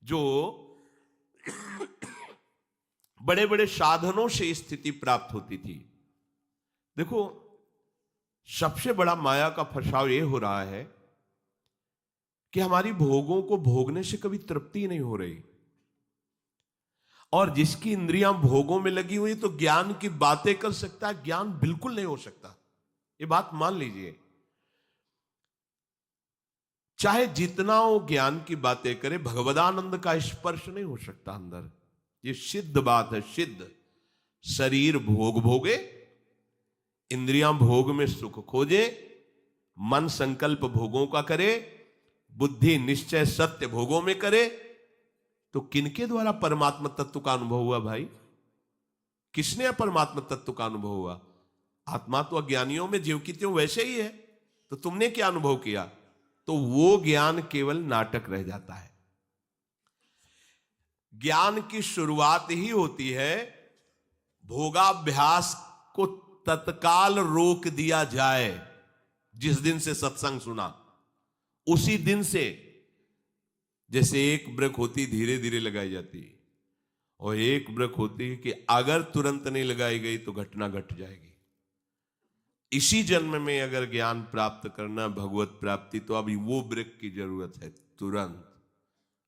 जो बड़े बड़े साधनों से स्थिति प्राप्त होती थी। देखो, सबसे बड़ा माया का फसाव यह हो रहा है कि हमारी भोगों को भोगने से कभी तृप्ति नहीं हो रही, और जिसकी इंद्रियां भोगों में लगी हुई तो ज्ञान की बातें कर सकता है, ज्ञान बिल्कुल नहीं हो सकता। ये बात मान लीजिए, चाहे जितना वो ज्ञान की बातें करे, भगवदानंद का स्पर्श नहीं हो सकता अंदर। ये सिद्ध बात है, सिद्ध। शरीर भोग भोगे, इंद्रियां भोग में सुख खोजे, मन संकल्प भोगों का करे, बुद्धि निश्चय सत्य भोगों में करे, तो किनके द्वारा परमात्मा तत्व का अनुभव हुआ भाई? किसने परमात्मा तत्व का अनुभव हुआ? आत्मा तो अज्ञानियों में ज्यों की त्यों वैसे ही है, तो तुमने क्या अनुभव किया? तो वो ज्ञान केवल नाटक रह जाता है। ज्ञान की शुरुआत ही होती है, भोगाभ्यास को तत्काल रोक दिया जाए। जिस दिन से सत्संग सुना उसी दिन से, जैसे एक ब्रेक होती धीरे धीरे लगाई जाती है, और एक ब्रेक होती है कि अगर तुरंत नहीं लगाई गई तो घटना घट जाएगी। इसी जन्म में अगर ज्ञान प्राप्त करना, भगवत प्राप्ति, तो अभी वो ब्रेक की जरूरत है, तुरंत।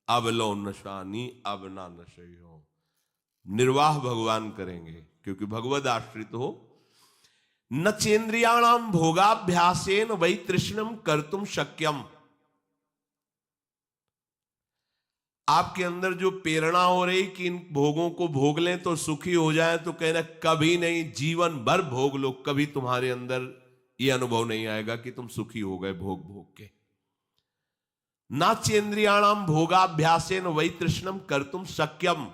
अब लो नशानी अब ना नशे हो। निर्वाह भगवान करेंगे, क्योंकि भगवद आश्रित हो। न चेन्द्रियाणाम भोगाभ्यासेन वै तृष्णम कर्तुम शक्यम। आपके अंदर जो प्रेरणा हो रही कि इन भोगों को भोग लें तो सुखी हो जाए, तो कहना कभी नहीं, जीवन भर भोग लो, कभी तुम्हारे अंदर यह अनुभव नहीं आएगा कि तुम सुखी हो गए भोग भोग के। ना चेन्द्रियाणाम भोगाभ्यासेन वै तृष्णम कर्तुम शक्यम।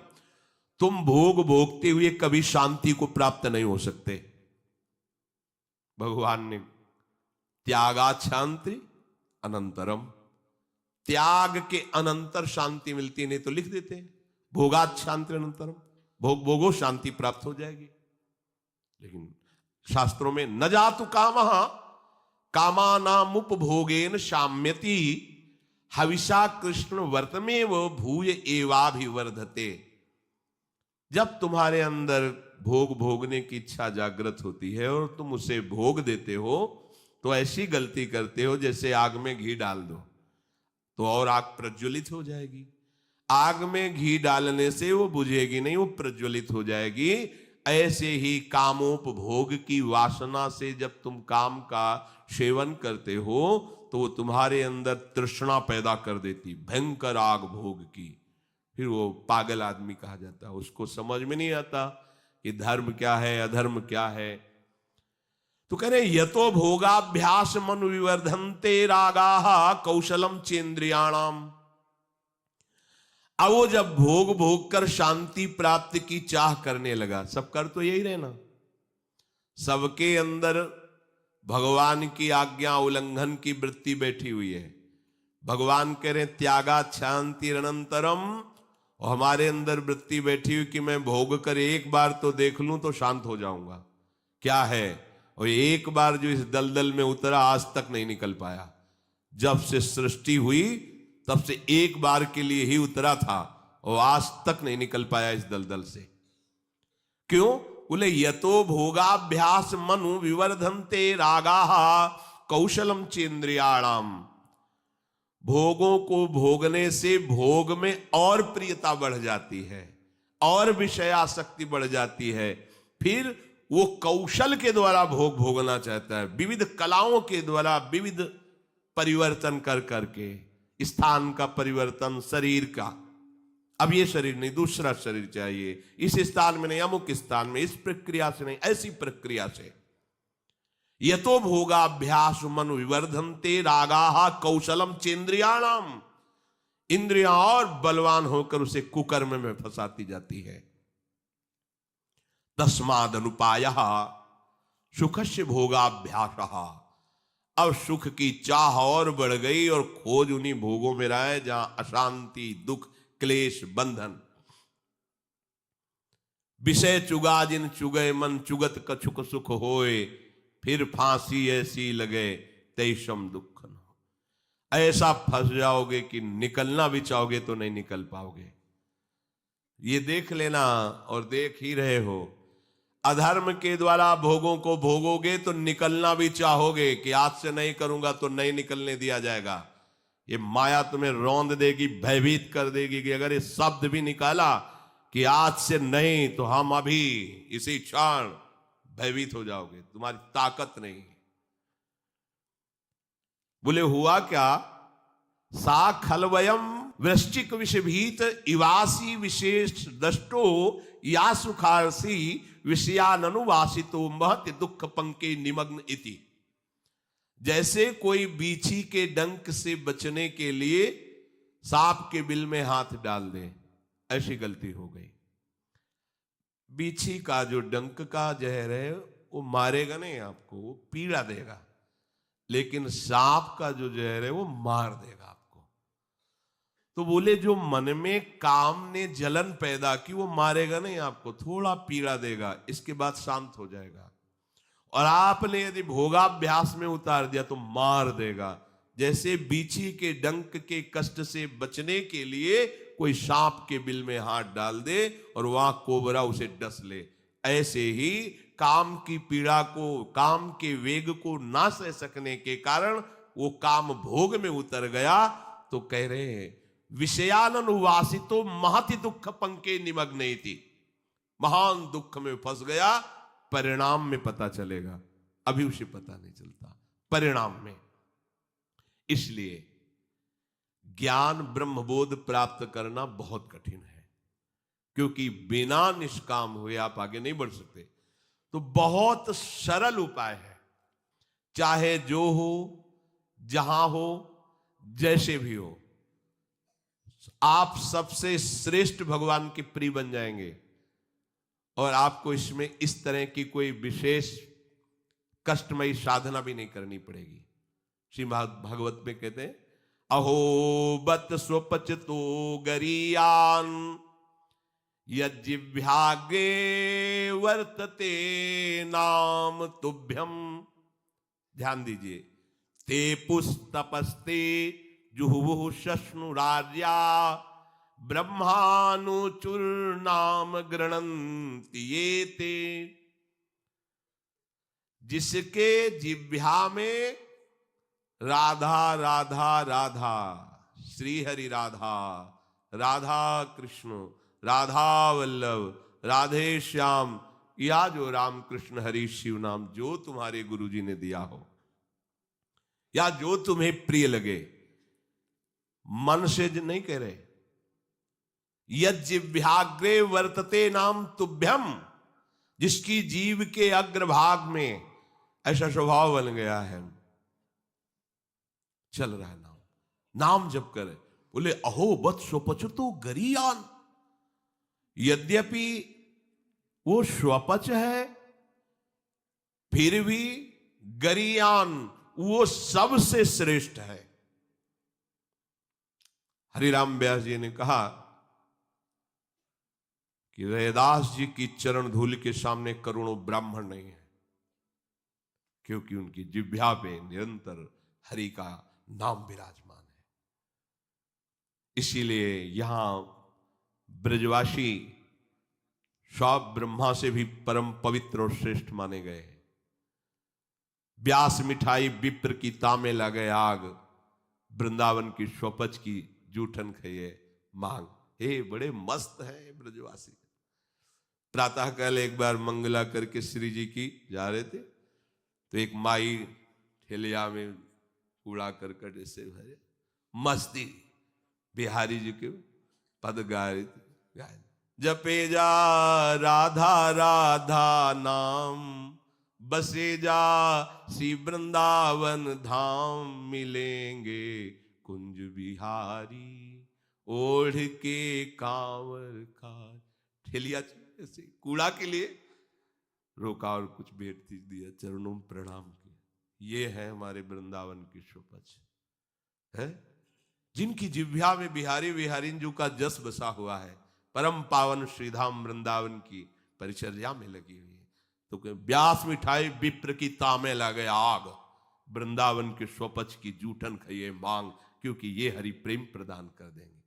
तुम भोग भोगते हुए कभी शांति को प्राप्त नहीं हो सकते। भगवान ने त्यागात् शांति अनंतरम, त्याग के अनंतर शांति मिलती, नहीं तो लिख देते भोगात् शांति अनंतरम, भोग भोगो शांति प्राप्त हो जाएगी। लेकिन शास्त्रों में न जातु कामः कामानामुपभोगेन शाम्यति हविषा कृष्ण वर्तमेव भूय एवाभिवर्धते। जब तुम्हारे अंदर भोग भोगने की इच्छा जागृत होती है और तुम उसे भोग देते हो, तो ऐसी गलती करते हो जैसे आग में घी डाल दो तो और आग प्रज्वलित हो जाएगी। आग में घी डालने से वो बुझेगी नहीं, वो प्रज्वलित हो जाएगी। ऐसे ही कामोपभोग की वासना से जब तुम काम का सेवन करते हो तो वो तुम्हारे अंदर तृष्णा पैदा कर देती, भयंकर आग भोग की। फिर वो पागल आदमी कहा जाता है, उसको समझ में नहीं आता कि धर्म क्या है अधर्म क्या है। तो कह रहे यतो भोगाभ्यास मनु विवर्धन्ते रागाः कौशलम चेन्द्रियाणाम। अब वो जब भोग भोग कर शांति प्राप्ति की चाह करने लगा, सब कर तो यही रहना, सबके अंदर भगवान की आज्ञा उल्लंघन की वृत्ति बैठी हुई है। भगवान कह रहे त्यागात् शांति अनंतरम, और हमारे अंदर वृत्ति बैठी हुई कि मैं भोग कर एक बार तो देख लूं तो शांत हो जाऊंगा। क्या है? और एक बार जो इस दलदल में उतरा आज तक नहीं निकल पाया। जब से सृष्टि हुई तब से एक बार के लिए ही उतरा था और आज तक नहीं निकल पाया इस दलदल से। क्यों? बोले यतो भोगाभ्यास मनु विवर्धन्ते रागाः कौशलम चेन्द्रियाणाम। भोगों को भोगने से भोग में और प्रियता बढ़ जाती है, और विषयासक्ति बढ़ जाती है। फिर वो कौशल के द्वारा भोग भोगना चाहता है, विविध कलाओं के द्वारा विविध परिवर्तन कर करके, स्थान का परिवर्तन, शरीर का, अब ये शरीर नहीं दूसरा शरीर चाहिए, इस स्थान में नहीं अमुक स्थान में, इस प्रक्रिया से नहीं ऐसी प्रक्रिया से। यतो भोगाभ्यास मनु विवर्धन्ते रागाः कौशलम चेन्द्रियाणाम। इंद्रियां और बलवान होकर उसे कुकर्म में फंसाती जाती है। तस्माद् अनुपायः सुखस्य भोगाभ्यासः। अब सुख की चाह और बढ़ गई और खोज उन्हीं भोगों में रहा है जहां अशांति, दुख, क्लेश, बंधन। विषय चुगा जिन चुगय मन चुगत कछुक सुख होए, फिर फांसी ऐसी लगे तैसम दुख न हो। ऐसा फंस जाओगे कि निकलना भी चाहोगे तो नहीं निकल पाओगे। ये देख लेना, और देख ही रहे हो। अधर्म के द्वारा भोगों को भोगोगे तो निकलना भी चाहोगे कि आज से नहीं करूंगा तो नहीं निकलने दिया जाएगा। ये माया तुम्हें रौंद देगी, भयभीत कर देगी कि अगर ये शब्द भी निकाला कि आज से नहीं, तो हम अभी इसी क्षण भयभीत हो जाओगे, तुम्हारी ताकत नहीं। बोले हुआ क्या? सा खलवयम वृश्चिक विषभीत इवासी विशेष दष्टो या सुखारसी विषयानुवासितो महत दुख पंके निमग्न इति। जैसे कोई बीछी के डंक से बचने के लिए सांप के बिल में हाथ डाल दे, ऐसी गलती हो गई। बीछी का जो डंक का जहर है वो मारेगा नहीं आपको, वो पीड़ा देगा, लेकिन सांप का जो जहर है वो मार देगा आपको। तो बोले जो मन में काम ने जलन पैदा की वो मारेगा नहीं आपको, थोड़ा पीड़ा देगा, इसके बाद शांत हो जाएगा। और आपने यदि भोगाभ्यास में उतार दिया तो मार देगा। जैसे बीछी के डंक के कष्ट से बचने के लिए कोई सांप के बिल में हाथ डाल दे और वहां कोबरा उसे डस ले, ऐसे ही काम की पीड़ा को, काम के वेग को ना सह सकने के कारण वो काम भोग में उतर गया। तो कह रहे हैं विषयानुवासितो महति दुख पंके निमग्न थी, महान दुख में फंस गया। परिणाम में पता चलेगा, अभी उसे पता नहीं चलता परिणाम में। इसलिए ज्ञान ब्रह्मबोध प्राप्त करना बहुत कठिन है, क्योंकि बिना निष्काम हुए आप आगे नहीं बढ़ सकते। तो बहुत सरल उपाय है, चाहे जो हो, जहां हो, जैसे भी हो, आप सबसे श्रेष्ठ भगवान के प्रिय बन जाएंगे। और आपको इसमें इस तरह की कोई विशेष कष्टमयी साधना भी नहीं करनी पड़ेगी। श्रीमद् भागवत में कहते हैं अहो बत स्वपचतो गरीयान यज्जिह्वाग्रे वर्तते नाम तुभ्यम। ध्यान दीजिए, ते पुस्तपस्ते जुहुः शश्नुरार्या ब्रह्मानुचूर्णाम गृणन्ति ये ते। जिसके जिह्वा में राधा राधा राधा, श्री हरि राधा, राधा कृष्ण, राधा वल्लभ, राधे श्याम, या जो राम कृष्ण हरि शिव नाम जो तुम्हारे गुरुजी ने दिया हो, या जो तुम्हें प्रिय लगे, मन से नहीं कह रहे, यज्जिह्वाग्रे वर्तते नाम तुभ्यम, जिसकी जीव के अग्रभाग में ऐसा स्वभाव बन गया है, चल रहा है नाम, नाम जप करे। बोले अहो बत स्वपचतो गरीयान, यद्यपि वो स्वपच है फिर भी गरीयान वो सबसे श्रेष्ठ है। हरिराम व्यास जी ने कहा कि रैदास जी की चरण धूल के सामने करोड़ों ब्राह्मण नहीं है, क्योंकि उनकी जिह्वा पे निरंतर हरि का नाम विराजमान है। इसीलिए यहां ब्रजवासी सब ब्रह्मा से भी परम पवित्र और श्रेष्ठ माने गए हैं। व्यास मिठाई विप्र की तामे लगे आग, वृंदावन की स्वपच की जूठन खाइए मांग। हे बड़े मस्त है ब्रजवासी। प्रातः काल एक बार मंगला करके श्री जी की जा रहे थे, तो एक माई ठेलिया में कूड़ा करकट से भरे मस्ती बिहारी जी के पद गा रही थी। जपे जा राधा राधा नाम, बसे जा श्री वृंदावन धाम, मिलेंगे कुंज बिहारी ओढ़ के कांवर का। ठेलिया ऐसे कूड़ा के लिए रोका और कुछ भेंट दिया, चरणों में प्रणाम किया। ये है हमारे वृंदावन की शोपच है, जिनकी जिह्वा में बिहारी विहारिंजू का जस बसा हुआ है, परम पावन श्रीधाम वृंदावन की परिचर्या में लगी हुई है। तो व्यास मिठाई विप्र की तामे लगे आग, वृंदावन के स्वपच की जूठन खाइए मांग, क्योंकि ये हरि प्रेम प्रदान कर देंगे।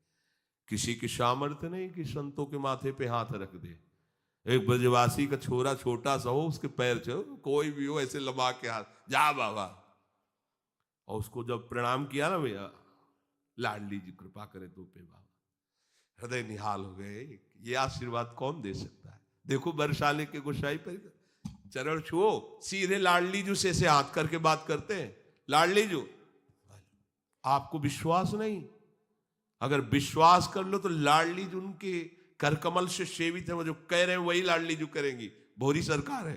किसी की सामर्थ्य नहीं कि संतों के माथे पे हाथ रख दे। एक ब्रजवासी का छोरा छोटा सा हो, उसके पैर चलो, कोई भी हो, ऐसे लबा के हाथ, जा बाबा, और उसको जब प्रणाम किया ना, भैया लाडली जी कृपा करे तो पे बाबा, हृदय निहाल हो गए। ये आशीर्वाद कौन दे सकता है? देखो बरसाने के गोसाई पर चरण छुओ, सीधे लाडली जू से हाथ करके बात करते हैं, लाडली जू। आपको विश्वास नहीं? अगर विश्वास कर लो तो लाडली जू उनके करकमल से सेवित है, वो जो कह रहे हैं वही लाडली जू करेंगी। भोरी सरकार है,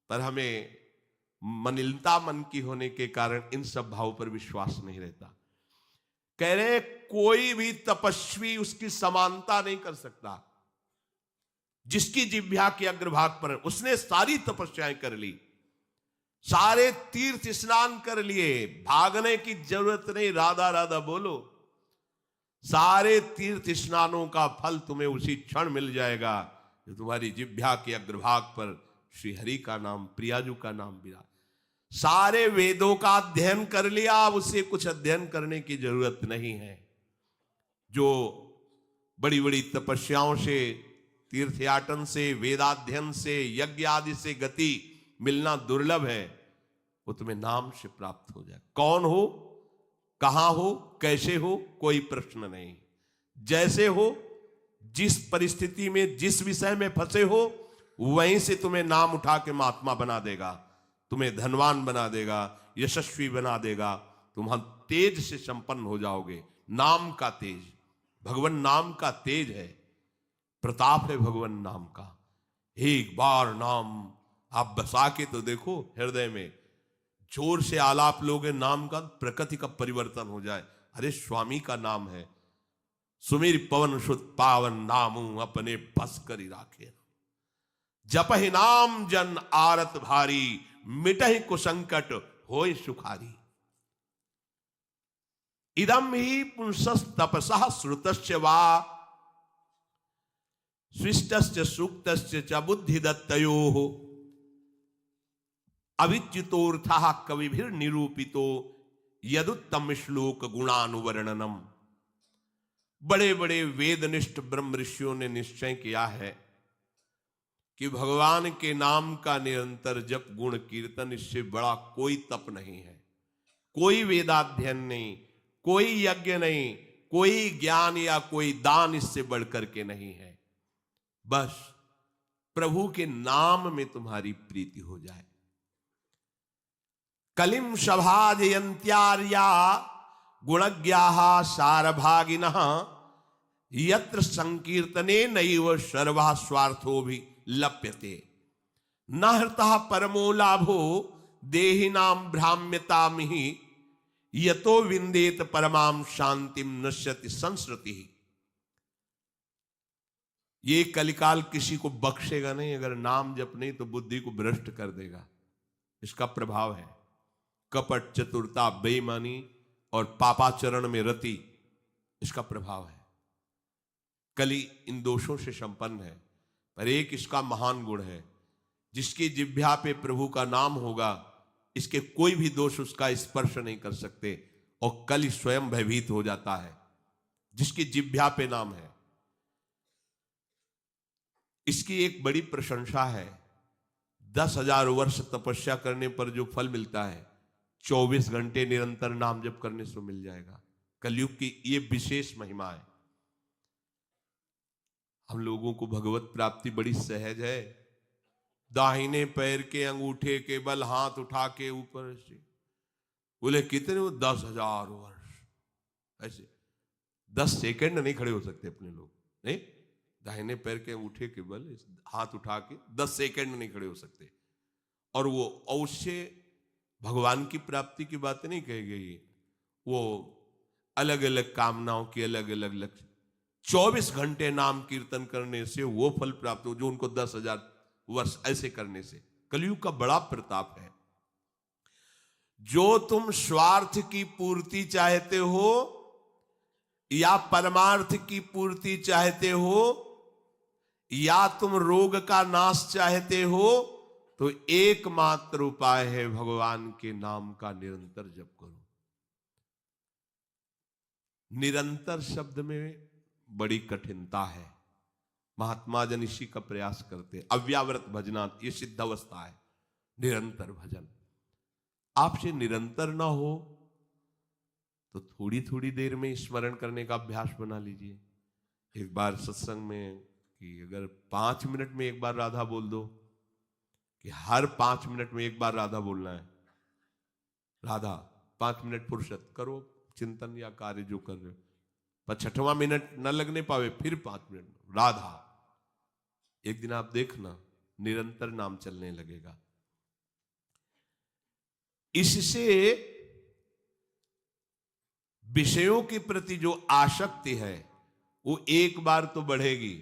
पर हमें मनिलता मन की होने के कारण इन सब भाव पर विश्वास नहीं रहता। कह रहे कोई भी तपस्वी उसकी समानता नहीं कर सकता। जिसकी जिह्वा के अग्रभाग पर है, उसने सारी तपस्याएं कर ली, सारे तीर्थ स्नान कर लिए, भागने की जरूरत नहीं, राधा राधा बोलो। सारे तीर्थ स्नानों का फल तुम्हें उसी क्षण मिल जाएगा जो तुम्हारी जिह्वा के अग्रभाग पर श्री हरि का नाम, प्रियाजू का नाम विराज। सारे वेदों का अध्ययन कर लिया, अब उसे कुछ अध्ययन करने की जरूरत नहीं है। जो बड़ी बड़ी तपस्याओं से, तीर्थयाटन से, वेदाध्ययन से, यज्ञ आदि से गति मिलना दुर्लभ है, वो तुम्हें नाम से प्राप्त हो जाए। कौन हो, कहां हो, कैसे हो, कोई प्रश्न नहीं। जैसे हो, जिस परिस्थिति में, जिस विषय में फंसे हो, वहीं से तुम्हें नाम उठा के महात्मा बना देगा, तुम्हें धनवान बना देगा, यशस्वी बना देगा। तुम तेज से संपन्न हो जाओगे। नाम का तेज, भगवान नाम का तेज है, प्रताप है भगवान नाम का। एक बार नाम आप बसा के तो देखो हृदय में, जोर से आलाप लोगे नाम का, प्रकृति का परिवर्तन हो जाए। अरे स्वामी का नाम है, सुमीर पवन सुत पावन नामू अपने बस करी राखे। जपहि नाम जन आरत भारी, मिटहि कुसंकट होय सुखारी। इदम ही पुंसस तपसः श्रुतस्य वा, स्विष्टस्य सूक्तस्य च बुद्धि दत्तयोः, अविच्युतोऽर्थः कविभिर निरूपितो यदुत्तम श्लोक गुणानुवर्णनम। बड़े बड़े वेदनिष्ठ ब्रह्म ऋषियों ने निश्चय किया है कि भगवान के नाम का निरंतर जप, गुण कीर्तन, इससे बड़ा कोई तप नहीं है, कोई वेदाध्ययन नहीं, कोई यज्ञ नहीं, कोई ज्ञान या कोई दान इससे बढ़कर के नहीं है। बस प्रभु के नाम में तुम्हारी प्रीति हो जाए। कलिम सभाजयन्त्यार्या गुणज्ञाः सारभागिनः, यत्र संकीर्तने नैव सर्वः स्वार्थो भी लप्यते। न हृतः परमो लाभो देहिनां भ्राम्यतामिहि, यतो विन्देत परमां शांतिं नश्यति संसृतिः। ये कलिकाल किसी को बख्शेगा नहीं, अगर नाम जप नहीं तो बुद्धि को भ्रष्ट कर देगा। इसका प्रभाव है कपट, चतुरता, बेईमानी और पापाचरण में रति, इसका प्रभाव है। कली इन दोषों से संपन्न है, पर एक इसका महान गुण है, जिसकी जिह्वा पे प्रभु का नाम होगा, इसके कोई भी दोष उसका स्पर्श नहीं कर सकते, और कली स्वयं भयभीत हो जाता है जिसकी जिह्वा पे नाम है। इसकी एक बड़ी प्रशंसा है, 10,000 वर्ष तपस्या करने पर जो फल मिलता है, 24 घंटे निरंतर नाम जप करने से मिल जाएगा। कलयुग की ये विशेष महिमा है। हम लोगों को भगवत प्राप्ति बड़ी सहज है। दाहिने पैर के अंगूठे के बल हाथ उठा के ऊपर से बोले कितने, वो 10,000 वर्ष, ऐसे 10 सेकंड नहीं खड़े हो सकते अपने लोग, नहीं। दाहिने पैर के अंगूठे के बल हाथ उठा के 10 सेकंड नहीं खड़े हो सकते। और वो अवश्य भगवान की प्राप्ति की बात नहीं कही गई, वो अलग अलग कामनाओं की अलग अलग लक्ष्य। 24 घंटे नाम कीर्तन करने से वो फल प्राप्त हो जो उनको 10,000 वर्ष ऐसे करने से। कलयुग का बड़ा प्रताप है। जो तुम स्वार्थ की पूर्ति चाहते हो या परमार्थ की पूर्ति चाहते हो, या तुम रोग का नाश चाहते हो, तो एकमात्र उपाय है भगवान के नाम का निरंतर जप करो। निरंतर शब्द में बड़ी कठिनता है, महात्मा जन इसी का प्रयास करते हैं। अव्यावृत भजनात्, ये सिद्ध अवस्था है निरंतर भजन। आपसे निरंतर ना हो तो थोड़ी थोड़ी देर में स्मरण करने का अभ्यास बना लीजिए। एक बार सत्संग में कि अगर 5 मिनट में एक बार राधा बोल दो, कि हर 5 मिनट में एक बार राधा बोलना है, राधा 5 मिनट फुर्सत करो, चिंतन या कार्य जो कर रहे हो, पर 6वां मिनट न लगने पावे फिर 5 मिनट राधा। एक दिन आप देखना निरंतर नाम चलने लगेगा। इससे विषयों के प्रति जो आसक्ति है वो एक बार तो बढ़ेगी।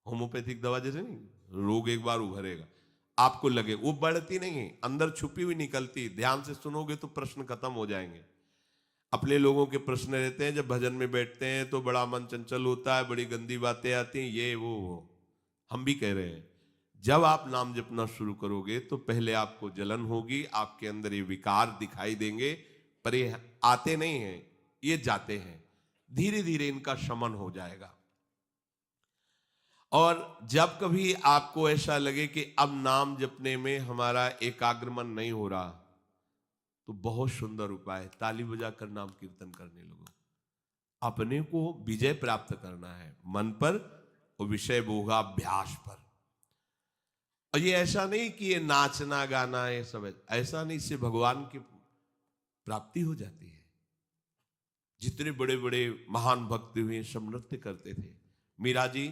होम्योपैथिक दवा जैसे नहीं, रोग एक बार उभरेगा, आपको लगे, वो बढ़ती नहीं है, अंदर छुपी हुई निकलती। ध्यान से सुनोगे तो प्रश्न खत्म हो जाएंगे। अपने लोगों के प्रश्न रहते हैं, जब भजन में बैठते हैं तो बड़ा मन चंचल होता है, बड़ी गंदी बातें आती हैं, ये वो। हम भी कह रहे हैं, जब आप नाम जपना शुरू करोगे तो पहले आपको जलन होगी, आपके अंदर ये विकार दिखाई देंगे, पर ये आते नहीं हैं, ये जाते हैं। धीरे धीरे इनका शमन हो जाएगा। और जब कभी आपको ऐसा लगे कि अब नाम जपने में हमारा एकाग्रमन नहीं हो रहा, तो बहुत सुंदर उपाय है, ताली बजाकर नाम कीर्तन करने लगो। अपने को विजय प्राप्त करना है मन पर और विषय भोगाभ्यास पर। और ये ऐसा नहीं कि ये नाचना गाना है सब, ऐसा नहीं, इससे भगवान की प्राप्ति हो जाती है। जितने बड़े बड़े महान भक्त हुए सब नृत्य करते थे। मीरा जी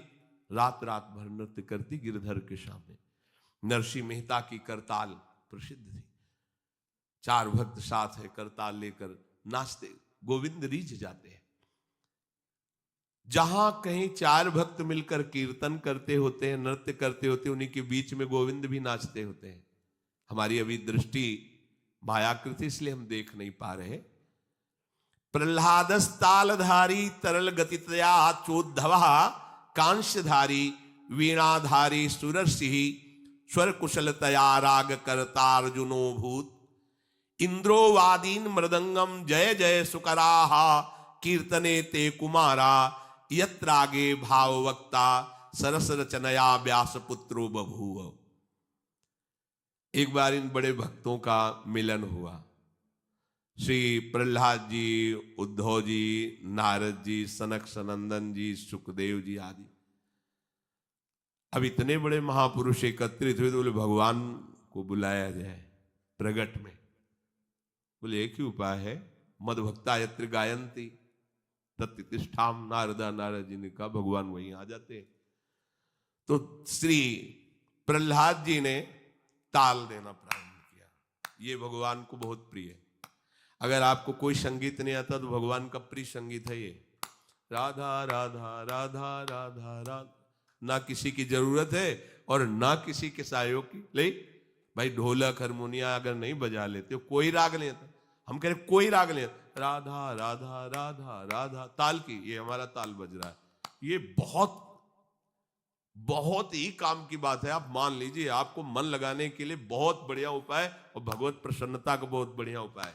रात रात भर नृत्य करती गिरधर के सामने। नरसिंह मेहता की करताल प्रसिद्ध थी, 4 भक्त साथ है, करताल लेकर नाचते, गोविंद रीझ जाते हैं। जहां कहीं 4 भक्त मिलकर कीर्तन करते होते हैं, नृत्य करते होते हैं, उन्हीं के बीच में गोविंद भी नाचते होते हैं। हमारी अभी दृष्टि मायाकृति, इसलिए हम देख नहीं पा रहे। प्रह्लादस्तालधारी तरल गतितया चोद्धवः कांस्यधारी वीणाधारी सुरसिंह स्वर कुशलतया राग करतार्जुनो भूत इंद्रो वादीन मृदंगम जय जय सुकराः कीर्तने ते कुमारा यत्रागे भाववक्ता सरस रचनया व्यासपुत्रो बभूव। एक बार इन बड़े भक्तों का मिलन हुआ। श्री प्रहलाद जी, उद्धव जी, नारद जी, सनक सनंदन जी, सुखदेव जी आदि। अब इतने बड़े महापुरुष एकत्रित हुए तो बोले भगवान को बुलाया जाए प्रगट में। बोले एक ही उपाय है, मद भक्ता यत्र गायंती तत्तिष्ठाम। नारदा नारद जी ने कहा भगवान वहीं आ जाते। तो श्री प्रहलाद जी ने ताल देना प्रारंभ किया। ये भगवान को बहुत प्रिय है। अगर आपको कोई संगीत नहीं आता तो भगवान का प्रिय संगीत है ये, राधा राधा राधा राधा राधा। ना किसी की जरूरत है और ना किसी के सहयोग की। ले भाई ढोलक हारमोनिया अगर नहीं बजा लेते, कोई राग नहीं आता, हम कह रहे कोई राग नहीं, राधा राधा राधा राधा ताल की, ये हमारा ताल बज रहा है। ये बहुत बहुत ही काम की बात है। आप मान लीजिए, आपको मन लगाने के लिए बहुत बढ़िया उपाय और भगवत प्रसन्नता का बहुत बढ़िया उपाय।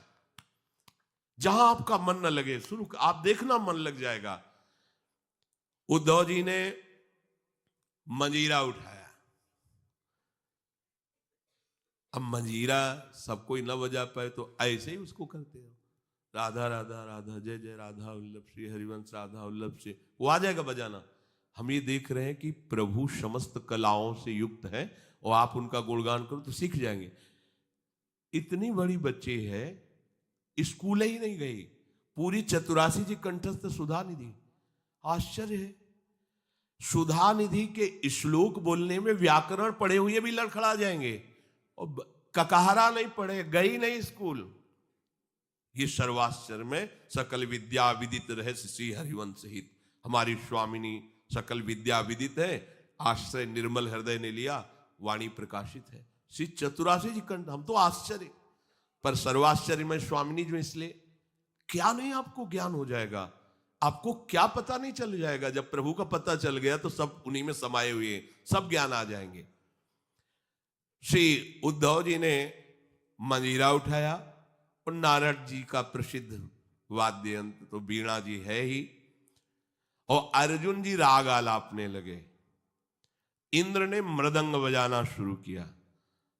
जहां आपका मन न लगे शुरू आप देखना मन लग जाएगा। उद्धव जी ने मंजीरा उठाया। अब मंजीरा सब कोई न बजा पाए तो ऐसे ही उसको करते हो, राधा राधा राधा जय जय राधा वल्लभ श्री हरिवंश राधा वल्लभ से वो आ जाएगा बजाना। हम ये देख रहे हैं कि प्रभु समस्त कलाओं से युक्त है और आप उनका गुणगान करो तो सीख जाएंगे। इतनी बड़ी बच्ची है, स्कूल ही नहीं गई, पूरी चतुरासी जी कंठस्थ सुधा निधि। आश्चर्य है, सुधा निधि के श्लोक बोलने में व्याकरण पढ़े हुए भी लड़खड़ा जाएंगे और ककहरा नहीं पढ़े, गई नहीं स्कूल। ये सर्वाश्चर्य में सकल विद्या विदित रहस्य श्री हरिवंश हित। हमारी स्वामिनी सकल विद्या विदित है, आश्रय निर्मल हृदय ने लिया, वाणी प्रकाशित है। श्री चतुरासी जी कंठ। हम तो आश्चर्य, पर सर्वाश्चर्य में स्वामिनी जो, इसलिए क्या नहीं आपको ज्ञान हो जाएगा। आपको क्या पता नहीं चल जाएगा। जब प्रभु का पता चल गया तो सब उन्हीं में समाये हुए, सब ज्ञान आ जाएंगे। श्री उद्धव जी ने मंजीरा उठाया और नारद जी का प्रसिद्ध वाद्य यंत्र तो वीणा जी है ही, और अर्जुन जी राग आलापने लगे। इंद्र ने मृदंग बजाना शुरू किया।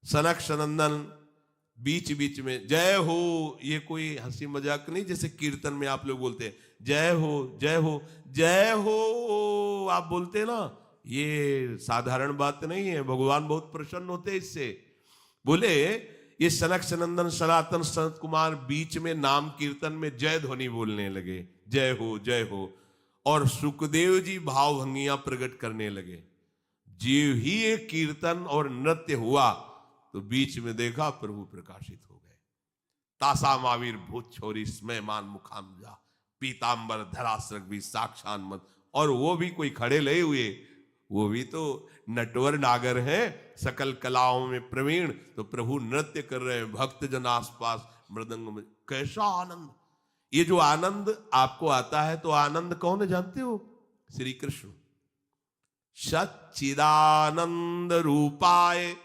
सनक सनंदन बीच बीच में जय हो, ये कोई हंसी मजाक नहीं, जैसे कीर्तन में आप लोग बोलते हैं जय हो जय हो जय हो, आप बोलते हैं ना, ये साधारण बात नहीं है। भगवान बहुत प्रसन्न होते हैं इससे। बोले ये सनक सनंदन सनातन सनत कुमार बीच में नाम कीर्तन में जय ध्वनि बोलने लगे, जय हो जय हो, और सुखदेव जी भावभंगियां प्रकट करने लगे। जीव ही एक कीर्तन और नृत्य हुआ तो बीच में देखा प्रभु प्रकाशित हो गए। तासा मावीर भूत छोरी स्मयमान मुखाम जा, पीतांबर धरासरक भी साक्षान मत। और वो भी कोई खड़े लगे हुए, वो भी तो नटवर नागर हैं, सकल कलाओं में प्रवीण, तो प्रभु नृत्य कर रहे हैं, भक्त जन आसपास मृदंग में। कैसा आनंद! ये जो आनंद आपको आता है, तो आनंद कौन है जानते हो? श्री कृष्ण। सच्चिदानंद रूपाय,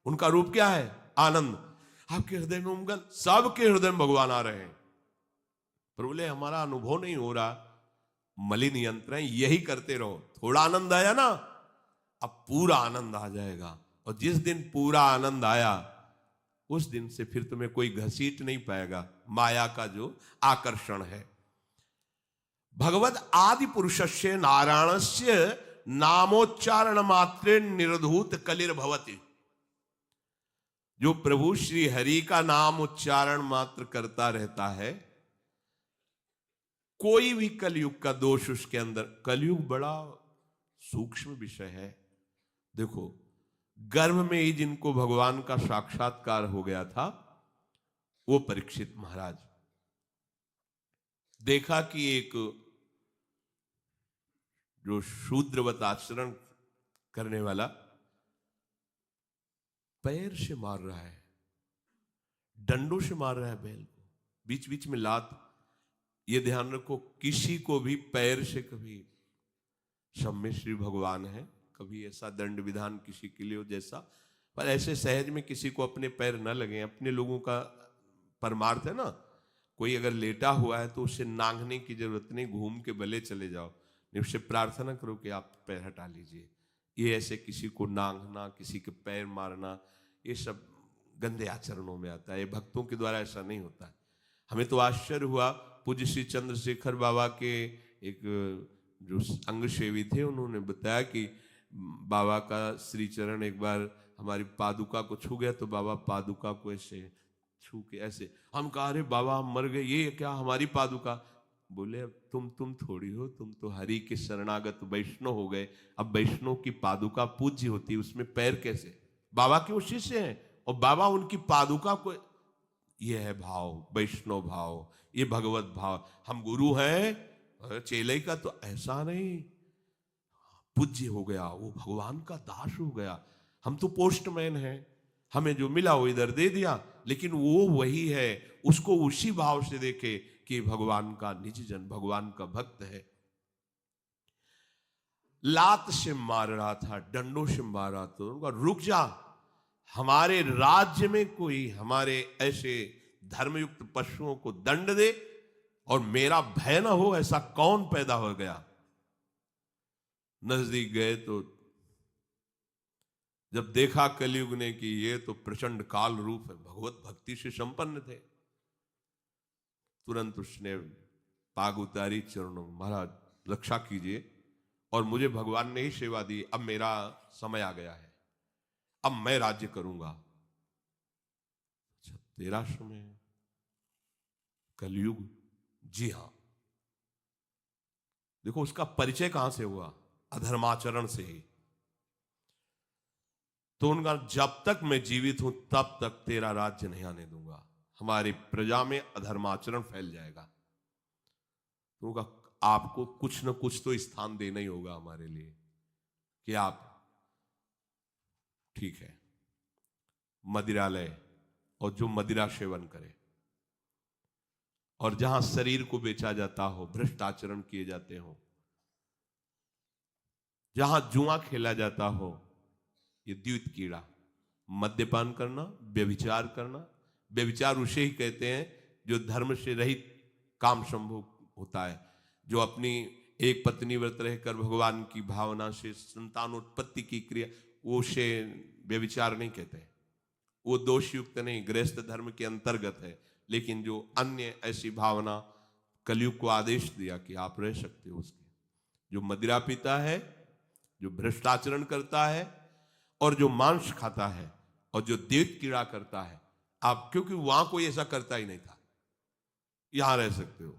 उनका रूप क्या है? आनंद। आपके हृदय में उमगन, सबके हृदय में भगवान आ रहे हैं। पर बोले हमारा अनुभव नहीं हो रहा, मलिन यंत्र है, यही करते रहो। थोड़ा आनंद आया ना, अब पूरा आनंद आ जाएगा। और जिस दिन पूरा आनंद आया, उस दिन से फिर तुम्हें कोई घसीट नहीं पाएगा। माया का जो आकर्षण है। भगवत आदि पुरुषस्य नारायणस्य नामोच्चारण मात्रे निर्धूत कलिर्भवति। जो प्रभु श्री हरि का नाम उच्चारण मात्र करता रहता है, कोई भी कलयुग का दोष उसके अंदर, कलयुग बड़ा सूक्ष्म विषय है। देखो, गर्भ में ही जिनको भगवान का साक्षात्कार हो गया था, वो परीक्षित महाराज, देखा कि एक जो शूद्रवत आचरण करने वाला पैर से मार रहा है, डंडों से मार रहा है बैल को, बीच बीच में लात। ये ध्यान रखो, किसी को भी पैर से कभी, सब में श्री भगवान है, कभी ऐसा दंड विधान किसी के लिए हो जैसा, पर ऐसे सहज में किसी को अपने पैर न लगे। अपने लोगों का परमार्थ है ना, कोई अगर लेटा हुआ है तो उसे नांगने की जरूरत नहीं, घूम के भले चले जाओ, नहीं उससे प्रार्थना करो कि आप पैर हटा लीजिए। ये ऐसे किसी को नांगना, किसी के पैर मारना, ये सब गंदे आचरणों में आता है। ये भक्तों के द्वारा ऐसा नहीं होता है। हमें तो आश्चर्य हुआ, पूज्य श्री चंद्रशेखर बाबा के एक जो अंग सेवी थे, उन्होंने बताया कि बाबा का श्री चरण एक बार हमारी पादुका को छू गया, तो बाबा पादुका को ऐसे छू के ऐसे, हम कहा अरे बाबा हम मर गए, ये क्या हमारी पादुका? बोले अब तुम थोड़ी हो, तुम तो हरि के शरणागत वैष्णव हो गए। अब वैष्णव की पादुका पूज्य होती है, उसमें पैर कैसे? बाबा के वो शिष्य हैं और बाबा उनकी पादुका को, ये है भाव, वैष्णव भाव, ये भगवत भाव। हम गुरु हैं, चेले का तो ऐसा नहीं, पूज्य हो गया, वो भगवान का दास हो गया। हम तो पोस्टमैन हैं, हमें जो मिला वो इधर दे दिया, लेकिन वो वही है, उसको उसी भाव से देखे कि भगवान का निज जन, भगवान का भक्त है। लात से मार रहा था, डंडों से मार रहा था, उनका रुक जा, हमारे राज्य में कोई हमारे ऐसे धर्मयुक्त पशुओं को दंड दे और मेरा भय ना हो, ऐसा कौन पैदा हो गया? नजदीक गए तो जब देखा कलयुग ने कि ये तो प्रचंड काल रूप है, भगवत भक्ति से संपन्न थे, तुरंत उसने पाग उतारी चरणों, महाराज रक्षा कीजिए, और मुझे भगवान ने ही सेवा दी, अब मेरा समय आ गया है, अब मैं राज्य करूंगा। अच्छा, तेरा समय? कलयुग? जी हां। देखो उसका परिचय कहां से हुआ? अधर्माचरण से ही। तो उनका जब तक मैं जीवित हूं तब तक तेरा राज्य नहीं आने दूंगा, हमारी प्रजा में अधर्माचरण फैल जाएगा। तो उनका आपको कुछ न कुछ तो स्थान देना ही होगा हमारे लिए, कि आप ठीक है मदिरालय, और जो मदिरा सेवन करे, और जहां शरीर को बेचा जाता हो, भ्रष्ट आचरण किए जाते हो, जहां जुआ खेला जाता हो, ये द्वैत कीड़ा, मद्यपान करना, व्यभिचार करना। व्यभिचार उसे ही कहते हैं जो धर्म से रहित काम संभोग होता है, जो अपनी एक पत्नी व्रत रहकर भगवान की भावना से संतानोत्पत्ति की क्रिया, वो उसे व्यभिचार नहीं कहते, वो दोष युक्त नहीं, गृहस्थ धर्म के अंतर्गत है। लेकिन जो अन्य ऐसी भावना कलयुग को आदेश दिया कि आप रह सकते हो, उसके जो मदिरा पीता है, जो भ्रष्टाचरण करता है, और जो मांस खाता है, और जो देव कीड़ा करता है, आप, क्योंकि वहां कोई ऐसा करता ही नहीं था, यहां रह सकते हो।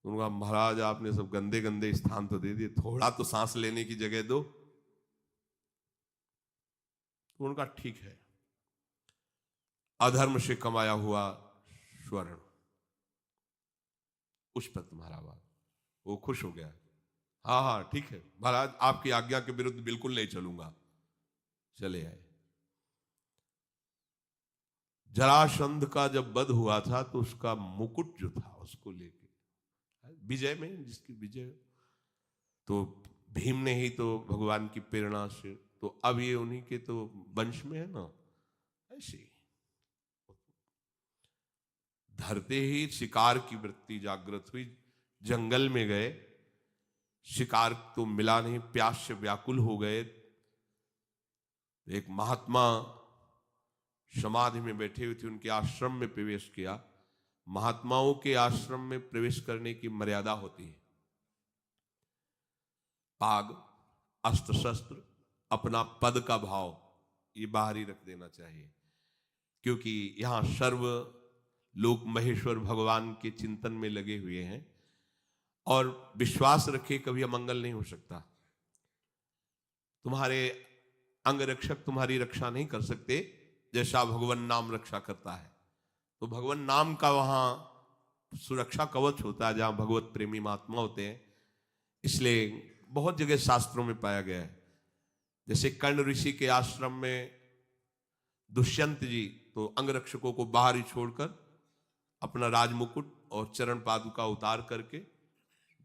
उनका महाराज आपने सब गंदे गंदे स्थान तो दे दिए, थोड़ा तो सांस लेने की जगह दो। तो उनका ठीक है, अधर्म से कमाया हुआ स्वर्ण उस पर तुम्हारा वाद, वो खुश हो गया। हाँ हाँ ठीक है महाराज, आपकी आज्ञा के विरुद्ध बिल्कुल नहीं चलूंगा। चले आए। जरासंध का जब वध हुआ था तो उसका मुकुट जो था उसको लेके, विजय में जिसकी विजय, तो भीम ने ही तो भगवान की प्रेरणा से, तो अब ये उन्हीं के तो वंश में है ना। ऐसे धरते ही शिकार की वृत्ति जागृत हुई, जंगल में गए, शिकार तो मिला नहीं, प्यास से व्याकुल हो गए। एक महात्मा समाधि में बैठे हुए थे, उनके आश्रम में प्रवेश किया। महात्माओं के आश्रम में प्रवेश करने की मर्यादा होती है, पाग, अस्त्र शस्त्र, अपना पद का भाव ये बाहर ही रख देना चाहिए, क्योंकि यहां सर्व लोग महेश्वर भगवान के चिंतन में लगे हुए हैं, और विश्वास रखे कभी अमंगल नहीं हो सकता। तुम्हारे अंग रक्षक तुम्हारी रक्षा नहीं कर सकते जैसा भगवान नाम रक्षा करता है। तो भगवान नाम का वहां सुरक्षा कवच होता है जहां भगवत प्रेमी महात्मा होते हैं। इसलिए बहुत जगह शास्त्रों में पाया गया है, जैसे कर्ण ऋषि के आश्रम में दुष्यंत जी तो अंगरक्षकों को बाहर ही छोड़कर अपना राजमुकुट और चरण पादुका उतार करके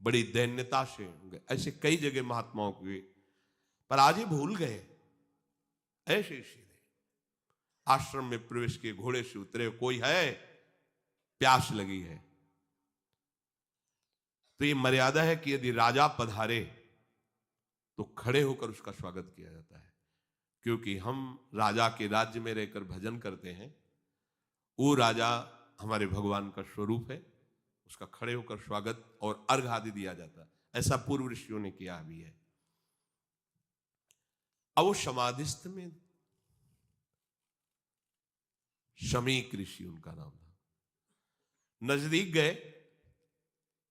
बड़ी दैन्यता से, ऐसे कई जगह महात्माओं के, पर आज ही भूल गए। ऐसे सीधे आश्रम में प्रवेश किए, घोड़े से उतरे, कोई है, प्यास लगी है। तो ये मर्यादा है कि यदि राजा पधारे तो खड़े होकर उसका स्वागत किया जाता है, क्योंकि हम राजा के राज्य में रहकर भजन करते हैं। वो राजा हमारे भगवान का स्वरूप है, उसका खड़े होकर स्वागत और अर्घ आदि दिया जाता है। ऐसा पूर्व ऋषियों ने किया भी है। अब वो समाधिस्थ में शमीक ऋषि उनका नाम था, नजदीक गए,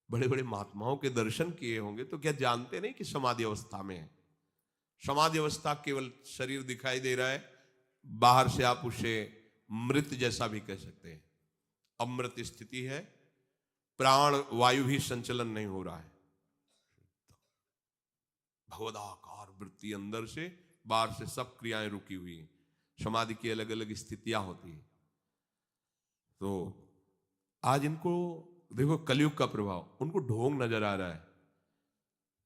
बड़े बड़े महात्माओं के दर्शन किए होंगे, तो क्या जानते नहीं कि समाधि अवस्था में है। समाधि अवस्था केवल शरीर दिखाई दे रहा है, बाहर से आप उसे मृत जैसा भी कह सकते हैं। अमृत स्थिति है, प्राण वायु भी संचलन नहीं हो रहा है, भगवदाकार वृत्ति अंदर से, बाहर से सब क्रियाएं रुकी हुई हैं। समाधि की अलग अलग स्थितियां होती हैं। तो आज इनको देखो, कलयुग का प्रभाव, उनको ढोंग नजर आ रहा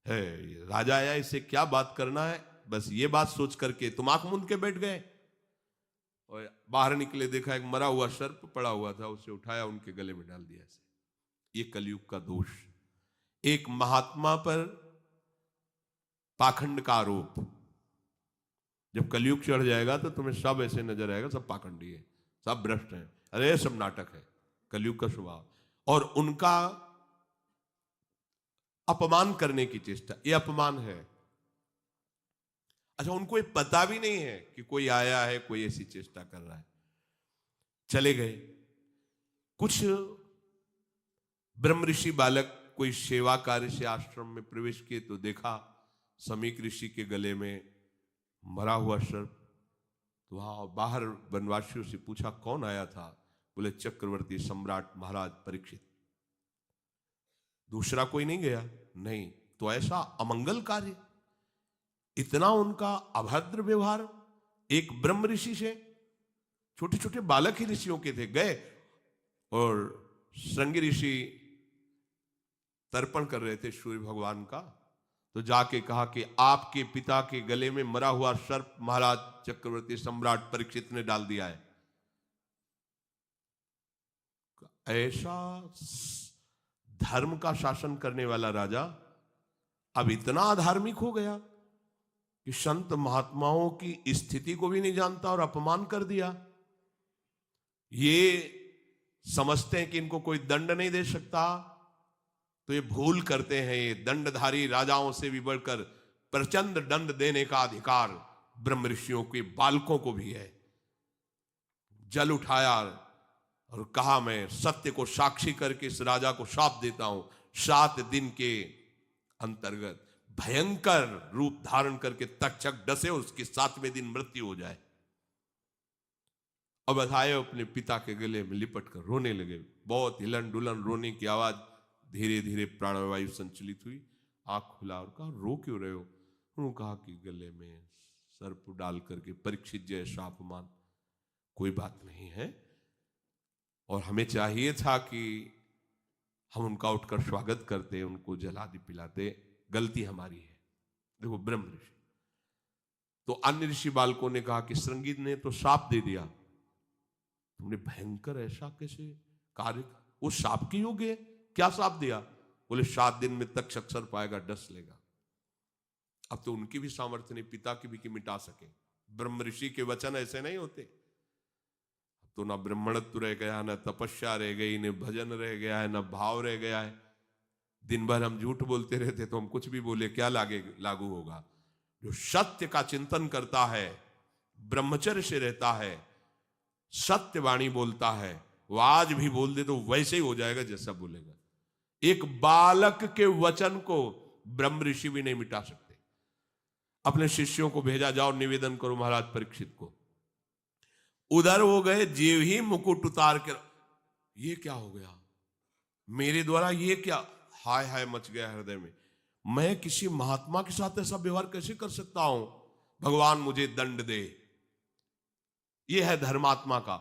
है राजा आया, इससे क्या बात करना है, बस ये बात सोच करके तुम आंख मूंद के बैठ गए। और बाहर निकले, देखा एक मरा हुआ सर्प पड़ा हुआ था, उसे उठाया, उनके गले में डाल दिया। ऐसे ये कलयुग का दोष, एक महात्मा पर पाखंड का आरोप। जब कलयुग चढ़ जाएगा तो तुम्हें सब ऐसे नजर आएगा, सब पाखंडी है, सब भ्रष्ट हैं, अरे सब नाटक है, कलयुग का स्वभाव। और उनका अपमान करने की चेष्टा, ये अपमान है। अच्छा, उनको ये पता भी नहीं है कि कोई आया है, कोई ऐसी चेष्टा कर रहा है। चले गए। कुछ ब्रह्म ऋषि बालक कोई सेवा कार्य से आश्रम में प्रवेश किए तो देखा समीक ऋषि के गले में मरा हुआ सर्प। तो वहां बाहर वनवासियों से पूछा कौन आया था, बोले चक्रवर्ती सम्राट महाराज परीक्षित। दूसरा कोई नहीं गया? नहीं। तो ऐसा अमंगल कार्य, इतना उनका अभद्र व्यवहार एक ब्रह्म ऋषि से, छोटे छोटे बालक ही ऋषियों के थे, गए और श्रृंगी ऋषि तर्पण कर रहे थे सूर्य भगवान का, तो जाके कहा कि आपके पिता के गले में मरा हुआ सर्प महाराज चक्रवर्ती सम्राट परीक्षित ने डाल दिया है। ऐसा धर्म का शासन करने वाला राजा अब इतना अधार्मिक हो गया कि संत महात्माओं की स्थिति को भी नहीं जानता और अपमान कर दिया। ये समझते हैं कि इनको कोई दंड नहीं दे सकता, तो ये भूल करते हैं। ये दंडधारी राजाओं से भी बढ़कर प्रचंड दंड देने का अधिकार ब्रह्म ऋषियों के बालकों को भी है। जल उठाया और कहा, मैं सत्य को साक्षी करके इस राजा को शाप देता हूं, 7 दिन के अंतर्गत भयंकर रूप धारण करके तक्षक डसे और उसके 7वें दिन मृत्यु हो जाए। अब बधाए अपने पिता के गले में लिपट कर रोने लगे। बहुत हिलन डुलन रोने की आवाज, धीरे धीरे प्राणवायु संचलित हुई। आंख खुला और कहा, रो क्यों रहे हो? उन्होंने कहा कि गले में सर्प डाल करके परीक्षित जैसा अपमान, कोई बात नहीं है, और हमें चाहिए था कि हम उनका उठकर स्वागत करते, उनको जलादि पिलाते, गलती हमारी है। देखो ब्रह्म ऋषि। तो अन्य ऋषि बालकों ने कहा कि श्रृंगी ने तो शाप दे दिया, तुमने भयंकर ऐसा कैसे कार्य? वो शाप के योग्य है? क्या शाप दिया? बोले 7 दिन में तक्षक सर्प आएगा, डस लेगा। अब तो उनकी भी सामर्थ्य नहीं, पिता की भी कि मिटा सके। ब्रह्म ऋषि के वचन ऐसे नहीं होते। तो ना ब्राह्मणत्व रह गया, ना तपस्या रह गई, न भजन रह गया है, न भाव रह गया है। दिन भर हम झूठ बोलते रहते, तो हम कुछ भी बोले क्या लागू होगा? जो सत्य का चिंतन करता है, ब्रह्मचर्य से रहता है, सत्यवाणी बोलता है, वो आज भी बोल दे तो वैसे ही हो जाएगा जैसा बोलेगा। एक बालक के वचन को ब्रह्म ऋषि भी नहीं मिटा सकते। अपने शिष्यों को भेजा, जाओ निवेदन करो महाराज परीक्षित को। उधर हो गए, जीव ही मुकुट उतार कर, ये क्या हो गया मेरे द्वारा? ये क्या? हाय हाय मच गया हृदय में। मैं किसी महात्मा के साथ ऐसा व्यवहार कैसे कर सकता हूं? भगवान मुझे दंड दे। ये है धर्मात्मा का,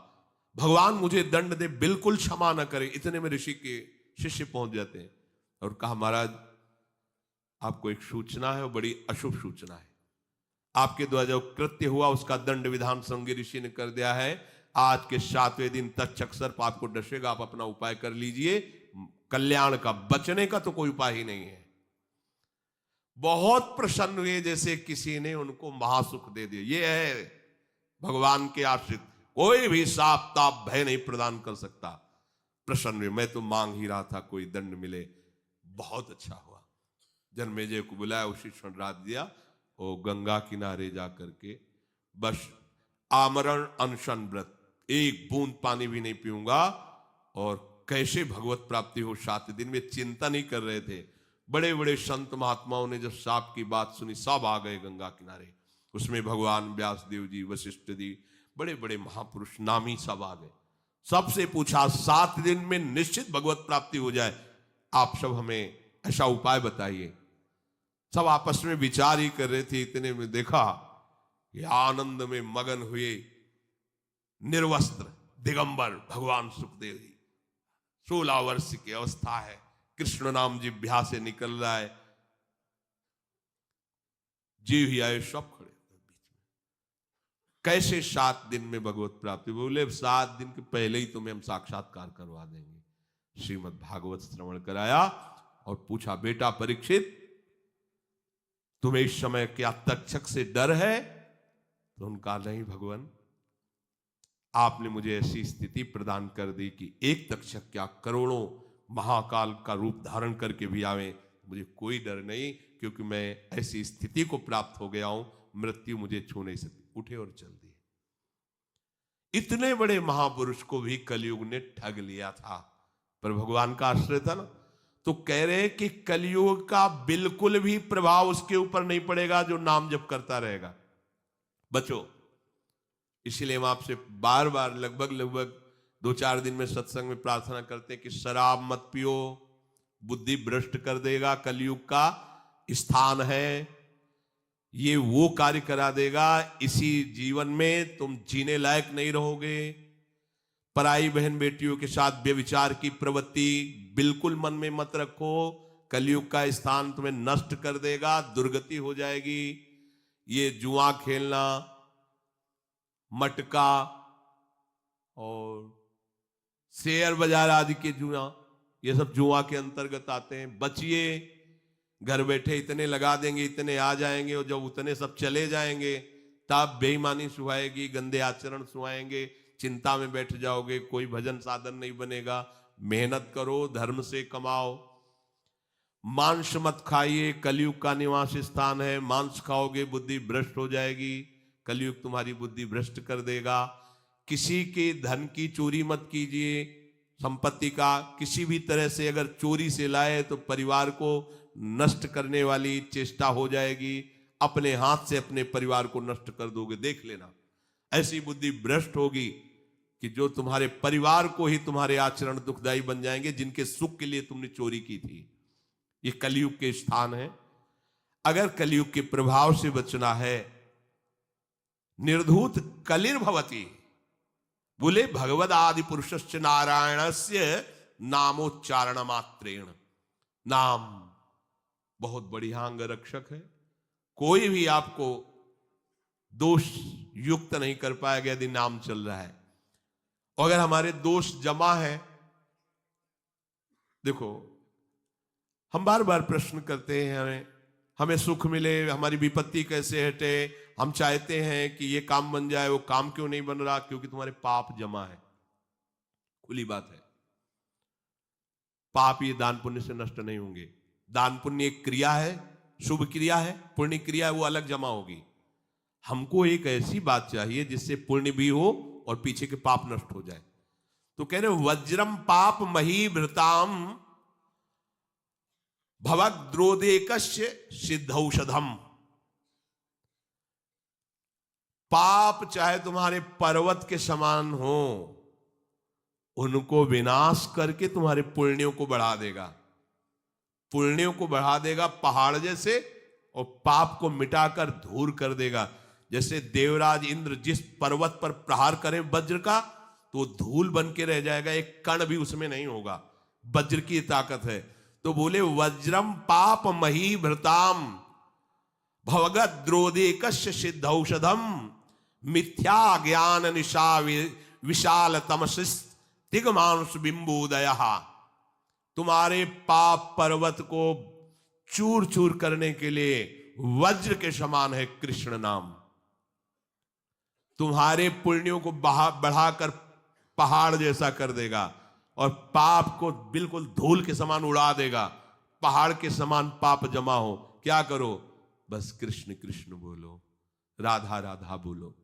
भगवान मुझे दंड दे, बिल्कुल क्षमा न करे। इतने में ऋषि के शिष्य पहुंच जाते हैं और कहा, महाराज आपको एक सूचना है, वो बड़ी अशुभ सूचना है। आपके द्वारा जो कृत्य हुआ उसका दंड विधान श्रृंगी ऋषि ने कर दिया है। आज के 7वें दिन तक्षक सर्प आपको डसेगा, आप अपना उपाय कर लीजिए। कल्याण का, बचने का तो कोई उपाय ही नहीं है। बहुत प्रसन्न हुए, जैसे किसी ने उनको महासुख दे दिया। ये है भगवान के आश्रित, कोई भी साप ताप भय नहीं प्रदान कर सकता। प्रसन्न हुए, मैं तो मांग ही रहा था कोई दंड मिले। बहुत अच्छा हुआ। जन्मेजय को बुलाया, उसी क्षण रात दिया, और गंगा किनारे जा करके बस आमरण अनशन व्रत, एक बूंद पानी भी नहीं पीऊंगा, और कैसे भगवत प्राप्ति हो 7 दिन में चिंता नहीं कर रहे थे। बड़े बड़े संत महात्माओं ने जब साप की बात सुनी, सब आ गए गंगा किनारे। उसमें भगवान व्यासदेव जी, वशिष्ठ जी, बड़े बड़े महापुरुष नामी सब आ गए। सबसे पूछा, 7 दिन में निश्चित भगवत प्राप्ति हो जाए, आप सब हमें ऐसा उपाय बताइए। सब आपस में विचार ही कर रहे थे। इतने में देखा कि आनंद में मगन हुए निर्वस्त्र दिगंबर भगवान सुखदेव जी, 16 वर्ष की अवस्था है, कृष्ण नाम जिह्वा से निकल रहा है, जीव ही आए, सब खड़े बीच में। कैसे 7 दिन में भगवत प्राप्ति? बोले 7 दिन के पहले ही तुम्हें हम साक्षात्कार करवा देंगे। श्रीमद् भागवत श्रवण कराया और पूछा, बेटा परीक्षित, तुम्हें इस समय क्या तक्षक से डर है? तो उनका, नहीं भगवान, आपने मुझे ऐसी स्थिति प्रदान कर दी कि एक तक्षक क्या करोड़ों महाकाल का रूप धारण करके भी आवे, मुझे कोई डर नहीं, क्योंकि मैं ऐसी स्थिति को प्राप्त हो गया हूं, मृत्यु मुझे छू नहीं सकती। उठे और चल दिए। इतने बड़े महापुरुष को भी कलयुग ने ठग लिया था, पर भगवान का आश्रय था ना। तो कह रहे कि कलयुग का बिल्कुल भी प्रभाव उसके ऊपर नहीं पड़ेगा जो नाम जप करता रहेगा। बचो। इसलिए हम आपसे बार बार लगभग 2-4 दिन में सत्संग में प्रार्थना करते हैं कि शराब मत पियो, बुद्धि भ्रष्ट कर देगा, कलयुग का स्थान है, ये वो कार्य करा देगा, इसी जीवन में तुम जीने लायक नहीं रहोगे। पराई बहन बेटियों के साथ व्यभिचार की प्रवृत्ति बिल्कुल मन में मत रखो, कलयुग का स्थान तुम्हें नष्ट कर देगा, दुर्गति हो जाएगी। ये जुआ खेलना, मटका और शेयर बाजार आदि के जुआ, ये सब जुआ के अंतर्गत आते हैं। बचिए, घर बैठे इतने लगा देंगे, इतने आ जाएंगे, और जब उतने सब चले जाएंगे तब बेईमानी सुहाएगी, गंदे आचरण सुहाएंगे, चिंता में बैठ जाओगे, कोई भजन साधन नहीं बनेगा। मेहनत करो, धर्म से कमाओ। मांस मत खाइए, कलयुग का निवास स्थान है। मांस खाओगे बुद्धि भ्रष्ट हो जाएगी, कलयुग तुम्हारी बुद्धि भ्रष्ट कर देगा। किसी के धन की चोरी मत कीजिए, संपत्ति का किसी भी तरह से अगर चोरी से लाए तो परिवार को नष्ट करने वाली चेष्टा हो जाएगी। अपने हाथ से अपने परिवार को नष्ट कर दोगे, देख लेना। ऐसी बुद्धि भ्रष्ट होगी कि जो तुम्हारे परिवार को ही तुम्हारे आचरण दुखदायी बन जाएंगे, जिनके सुख के लिए तुमने चोरी की थी। ये कलयुग के स्थान है। अगर कलयुग के प्रभाव से बचना है, निर्धूत कलिर्भवती, बोले भगवद आदि पुरुषस्य नारायणस्य नामोच्चारण मात्रेण। नाम बहुत बढ़िया अंग रक्षक है, कोई भी आपको दोष युक्त नहीं कर पाएगा यदि नाम चल रहा है। और अगर हमारे दोष जमा है, देखो हम बार बार प्रश्न करते हैं, हमें सुख मिले, हमारी विपत्ति कैसे हटे, हम चाहते हैं कि ये काम बन जाए, वो काम क्यों नहीं बन रहा? क्योंकि तुम्हारे पाप जमा है। खुली बात है, पाप ये दान पुण्य से नष्ट नहीं होंगे। दान पुण्य एक क्रिया है, शुभ क्रिया है, पुण्य क्रिया है, वो अलग जमा होगी। हमको एक ऐसी बात चाहिए जिससे पुण्य भी हो और पीछे के पाप नष्ट हो जाए। तो कह रहे वज्रम पाप मही भृताम भवद्रोदेकस्य सिद्धौषधम। पाप चाहे तुम्हारे पर्वत के समान हो, उनको विनाश करके तुम्हारे पुण्यों को बढ़ा देगा। पुण्यों को बढ़ा देगा पहाड़ जैसे, और पाप को मिटाकर धूल कर देगा। जैसे देवराज इंद्र जिस पर्वत पर प्रहार करे वज्र का, तो धूल बन के रह जाएगा, एक कण भी उसमें नहीं होगा। वज्र की ताकत है। तो बोले वज्रम पाप मही भृताम भवगत द्रोदेकस्य सिद्धौषधम मिथ्या ज्ञान निशा विशाल तमसिस तिगमांस बिंबोदय। तुम्हारे पाप पर्वत को चूर चूर करने के लिए वज्र के समान है कृष्ण नाम। तुम्हारे पुण्यों को बढ़ाकर पहाड़ जैसा कर देगा और पाप को बिल्कुल धूल के समान उड़ा देगा। पहाड़ के समान पाप जमा हो, क्या करो? बस कृष्ण कृष्ण बोलो, राधा राधा बोलो।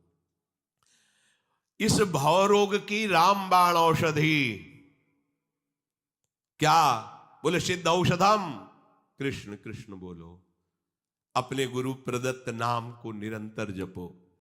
इस भवरोग की रामबाण औषधि क्या? बोले सिद्ध औषधम, कृष्ण कृष्ण बोलो। अपने गुरु प्रदत्त नाम को निरंतर जपो।